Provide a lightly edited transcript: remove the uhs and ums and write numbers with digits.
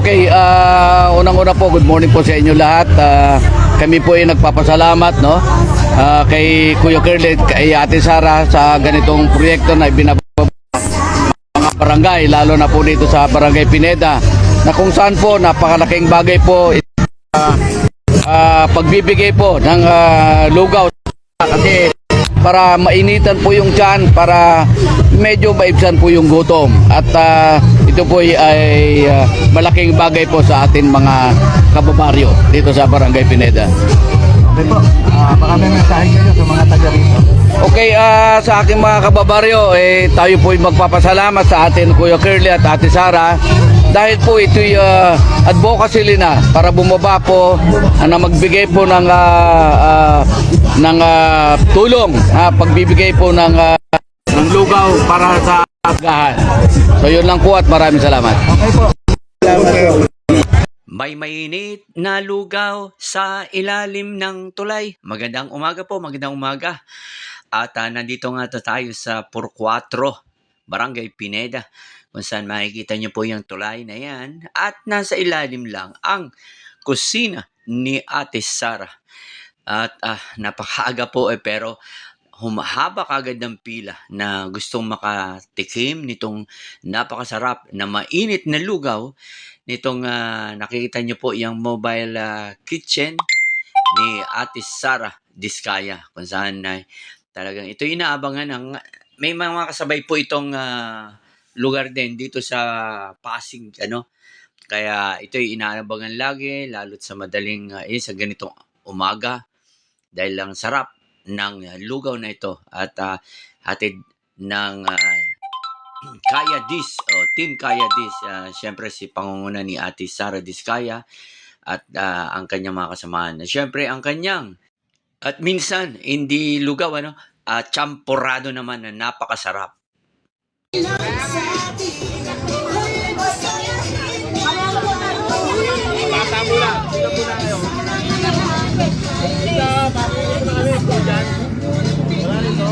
Okay, unang-una po, good morning po sa inyo lahat. Kami po ay nagpapasalamat, no, kay Kuya Curly, kay Ate Sara sa ganitong proyekto na ibinababa mga barangay, lalo na po dito sa Barangay Pineda, na kung saan po napakalaking bagay po pagbibigay po ng lugaw kasi para mainitan po yung tiyan, para medyo maibsan po yung gutom. At ito po ay malaking bagay po sa atin mga kababaryo dito sa Barangay Pineda. Okay po, baka may mensahe kayo sa mga taga rito. Okay, sa aking mga kababaryo, tayo po ay magpapasalamat sa atin Kuya Curly at Ate Sara dahil po ito'y advocacy na para bumaba po na magbigay po ng tulong, pagbibigay po ng lugaw para sa agahan. So yun lang po at maraming salamat. Okay po. Salamat po. May mainit na lugaw sa ilalim ng tulay. Magandang umaga po, magandang umaga. At nandito nga tayo sa Purcuatro, Barangay Pineda, kung saan makikita nyo po yung tulay na yan. At nasa ilalim lang ang kusina ni Ate Sara. At napakaaga po pero humahaba kagad ng pila na gustong makatikim nitong napakasarap na mainit na lugaw nitong nakikita nyo po yung mobile kitchen ni Ate Sara Diskaya, kung saan talagang ito inaabangan ng may mga kasabay po itong lugar din dito sa Pasig, kaya ito'y inaabangan lagi lalo't sa madaling sa ganitong umaga dahil lang sarap ng lugaw na ito at hatid ng Kaya Dis o Team Kaya Dis, syempre si pangunguna ni Ate Sara Diskaya at ang kanyang mga kasamahan. Syempre ang kanyang at minsan hindi lugaw champurado naman na napakasarap. Bata muna, sino muna kayo? Dito, bakit kami po dyan? Wala nito.